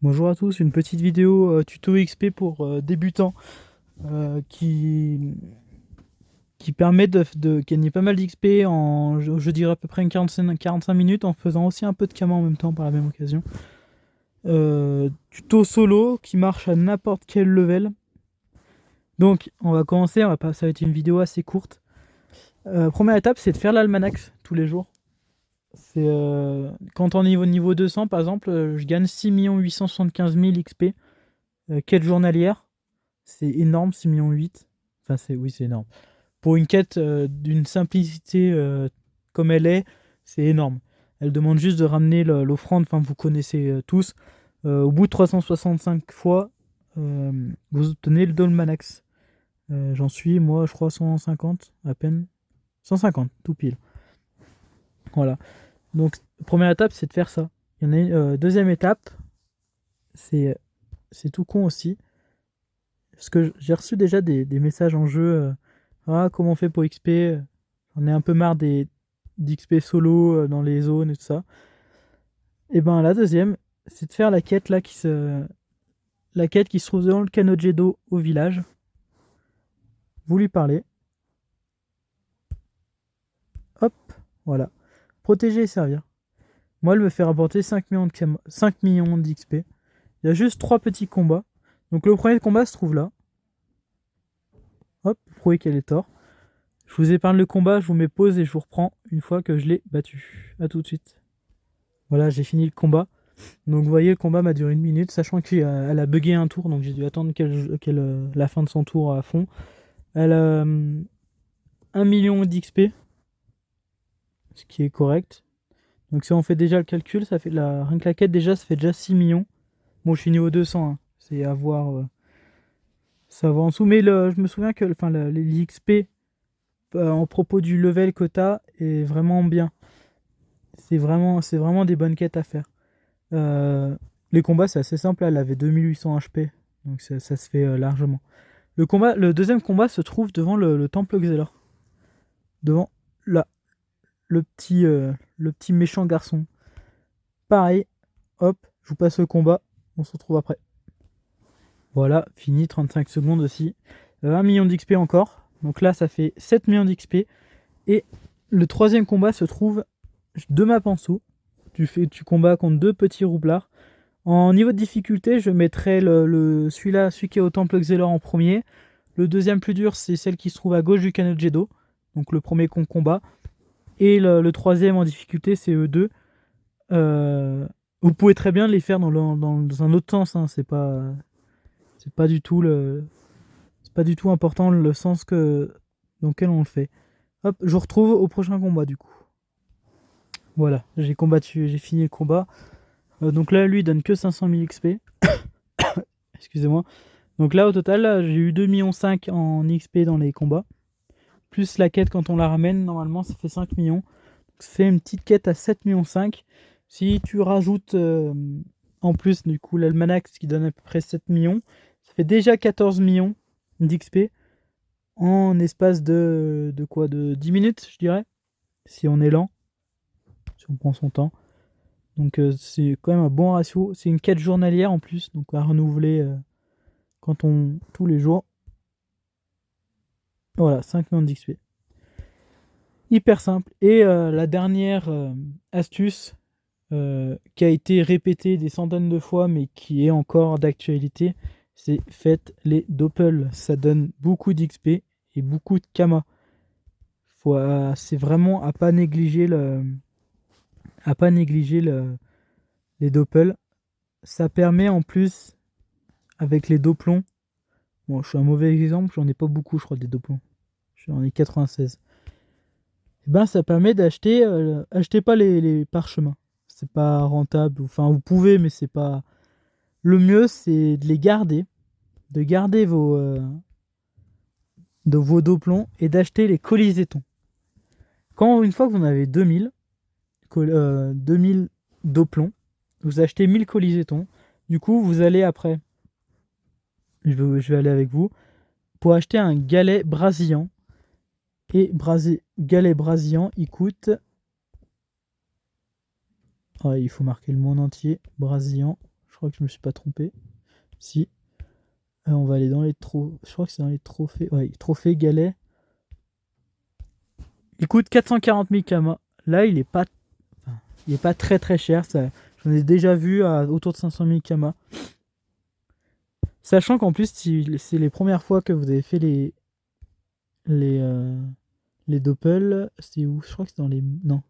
Bonjour à tous, une petite vidéo tuto XP pour débutants qui permet de gagner pas mal d'XP en, je dirais à peu près une 45 minutes en faisant aussi un peu de Kama en même temps par la même occasion. Tuto solo qui marche à n'importe quel level. Donc on va commencer, ça va être une vidéo assez courte. Première étape, c'est de faire l'almanach tous les jours. Quand on est au niveau 200 par exemple, je gagne 6 875 000 XP, quête journalière. C'est énorme, 6 millions 8. Enfin, oui, c'est énorme. Pour une quête d'une simplicité comme elle est, c'est énorme. Elle demande juste de ramener l'offrande, enfin, vous connaissez tous. Au bout de 365 fois, vous obtenez le Dolmanax. J'en suis, moi, je crois, 150 à peine. 150, tout pile. Voilà. Donc, première étape, c'est de faire ça. Il y en a deuxième étape, c'est tout con aussi. Parce que j'ai reçu déjà des messages en jeu. Comment on fait pour XP? J'en ai un peu marre d'XP solo dans les zones et tout ça. Et ben la deuxième, c'est de faire la quête qui se trouve dans le Kanojedo au village. Vous lui parlez. Hop, voilà. Protéger et servir. Moi, elle me fait rapporter 5 millions d'XP. Il y a juste 3 petits combats. Donc le premier combat se trouve là. Hop, prouver qu'elle est tort. Je vous épargne le combat, je vous mets pause et je vous reprends une fois que je l'ai battu. A tout de suite. Voilà, j'ai fini le combat. Donc vous voyez, le combat m'a duré 1 minute, sachant qu'elle a bugué un tour, donc j'ai dû attendre la fin de son tour à fond. Elle a 1 million d'XP, ce qui est correct. Donc si on fait déjà le calcul, ça fait rien que la quête déjà, ça fait déjà 6 millions. Bon, je suis niveau 200, hein. C'est à voir. Ça va en dessous. Mais je me souviens que l'XP en propos du level quota est vraiment bien. C'est vraiment des bonnes quêtes à faire. Les combats, c'est assez simple. Là, elle avait 2800 HP, donc ça se fait largement. Le deuxième combat se trouve devant le temple Xelor. Devant là, le petit méchant garçon. Pareil, hop, je vous passe le combat. On se retrouve après. Voilà, fini, 35 secondes aussi. 1 million d'XP encore. Donc là, ça fait 7 millions d'XP. Et le troisième combat se trouve de maps en dessous. Tu combats contre deux petits roublards. En niveau de difficulté, je mettrai celui qui est au temple Xelor en premier. Le deuxième plus dur, c'est celle qui se trouve à gauche du Kanojedo. Donc le premier qu'on combat. Et le troisième en difficulté, c'est eux deux. Vous pouvez très bien les faire dans un autre sens. Hein. C'est pas du tout important le sens dans lequel on le fait. Hop, je vous retrouve au prochain combat du coup. Voilà, j'ai fini le combat. Donc là, lui, il donne que 500 000 XP. Excusez-moi. Donc là, au total, là, j'ai eu 2,5 millions en XP dans les combats. Plus la quête quand on la ramène, normalement, ça fait 5 millions. Donc, ça fait une petite quête à 7,5 millions. Si tu rajoutes en plus, du coup, l'almanach, qui donne à peu près 7 millions, ça fait déjà 14 millions d'XP en espace de 10 minutes, je dirais. Si on est lent, si on prend son temps. Donc c'est quand même un bon ratio. C'est une quête journalière en plus, donc à renouveler tous les jours. Voilà, 5 millions d'XP. Hyper simple. Et la dernière astuce qui a été répétée des centaines de fois, mais qui est encore d'actualité, c'est faites les doppels. Ça donne beaucoup d'XP et beaucoup de Kama. C'est vraiment à pas négliger les doppels. Ça permet en plus, avec les doplons, bon, je suis un mauvais exemple, j'en ai pas beaucoup, je crois, des doplons. J'en ai 96. Et ben, ça permet d'acheter, achetez pas les parchemins. C'est pas rentable. Enfin, vous pouvez, mais c'est pas. Le mieux, c'est de les garder, de garder vos doplons et d'acheter les colisétons. Une fois que vous en avez 2000 doplons, vous achetez 1000 colisétons. Du coup, vous allez après, je vais aller avec vous, pour acheter un galet brasillant. Et galet brasillant, il coûte. Il faut marquer le monde entier. Brasillant. Je crois que je me suis pas trompé. Si. On va aller dans les trophées. Je crois que c'est dans les trophées. Ouais, trophées galets. Il coûte 440 000 kamas. Là, il est pas très très cher. J'en ai déjà vu à autour de 500 000 kamas. Sachant qu'en plus, si c'est les premières fois que vous avez fait les doppels, c'est où? Je crois que c'est dans les... Non.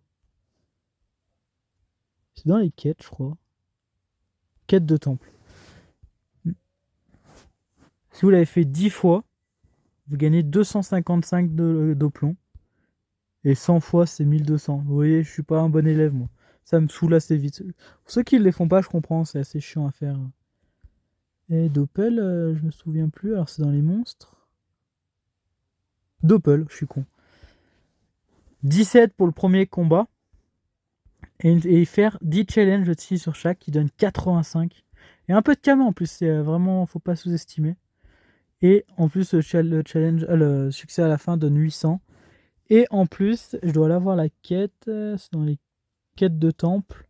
C'est dans les quêtes, je crois. Quête de temple. Si vous l'avez fait 10 fois, vous gagnez 255 d'oplon. Et 100 fois, c'est 1200. Vous voyez, je suis pas un bon élève, moi. Ça me saoule assez vite. Pour ceux qui ne les font pas, je comprends, c'est assez chiant à faire. Et Doppel, je me souviens plus. Alors, c'est dans les monstres. Doppel, je suis con. 17 pour le premier combat. Et faire 10 challenges aussi sur chaque qui donne 85. Et un peu de kama en plus, c'est vraiment, faut pas sous-estimer. Et en plus, le succès à la fin donne 800. Et en plus, je dois l'avoir la quête, c'est dans les quêtes de temple,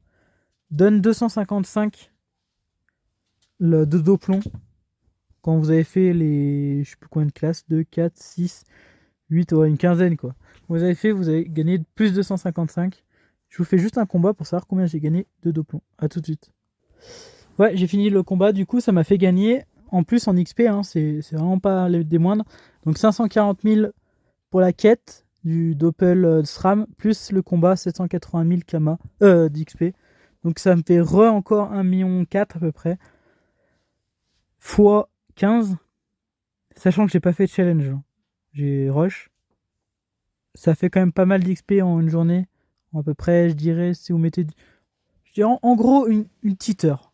donne 255 de doplon. Quand vous avez fait les, je sais plus combien de classes, 2, 4, 6, 8, ouais, une quinzaine quoi. Vous avez gagné plus de 255. Je vous fais juste un combat pour savoir combien j'ai gagné de doplon. A tout de suite. Ouais, j'ai fini le combat, du coup ça m'a fait gagner, en plus en XP, hein, c'est vraiment pas des moindres. Donc 540 000 pour la quête du Doppel SRAM, plus le combat 780 000 Kama d'XP. Donc ça me fait encore 1,4 million à peu près. Fois 15. Sachant que j'ai pas fait de challenge. J'ai rush. Ça fait quand même pas mal d'XP en une journée. À peu près, je dirais, si vous mettez... Je dirais en gros une petite heure.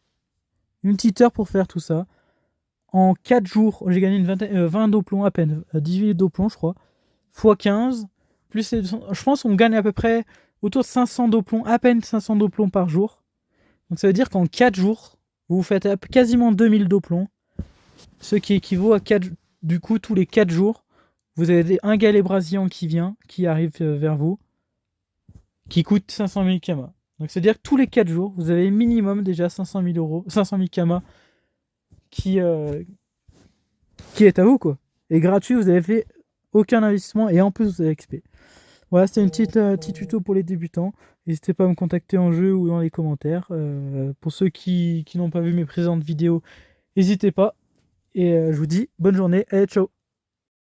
Une petite heure pour faire tout ça. En 4 jours, j'ai gagné 20 doplons à peine. 18 doplons, je crois. Fois 15. Plus, je pense qu'on gagne à peu près autour de 500 doplons. À peine 500 doplons par jour. Donc ça veut dire qu'en 4 jours, vous faites quasiment 2000 doplons. Ce qui équivaut à 4... Du coup, tous les 4 jours, vous avez un galet brasillan qui arrive vers vous, qui coûte 500 000 kamas. Donc c'est-à-dire que tous les 4 jours, vous avez minimum déjà 500 000 euros, 500 000 kamas qui est à vous, quoi. Et gratuit, vous avez fait aucun investissement et en plus vous avez XP. Voilà, c'était une petite tuto pour les débutants. N'hésitez pas à me contacter en jeu ou dans les commentaires. Pour ceux qui n'ont pas vu mes présentes vidéos, n'hésitez pas. Et je vous dis bonne journée. Allez, ciao.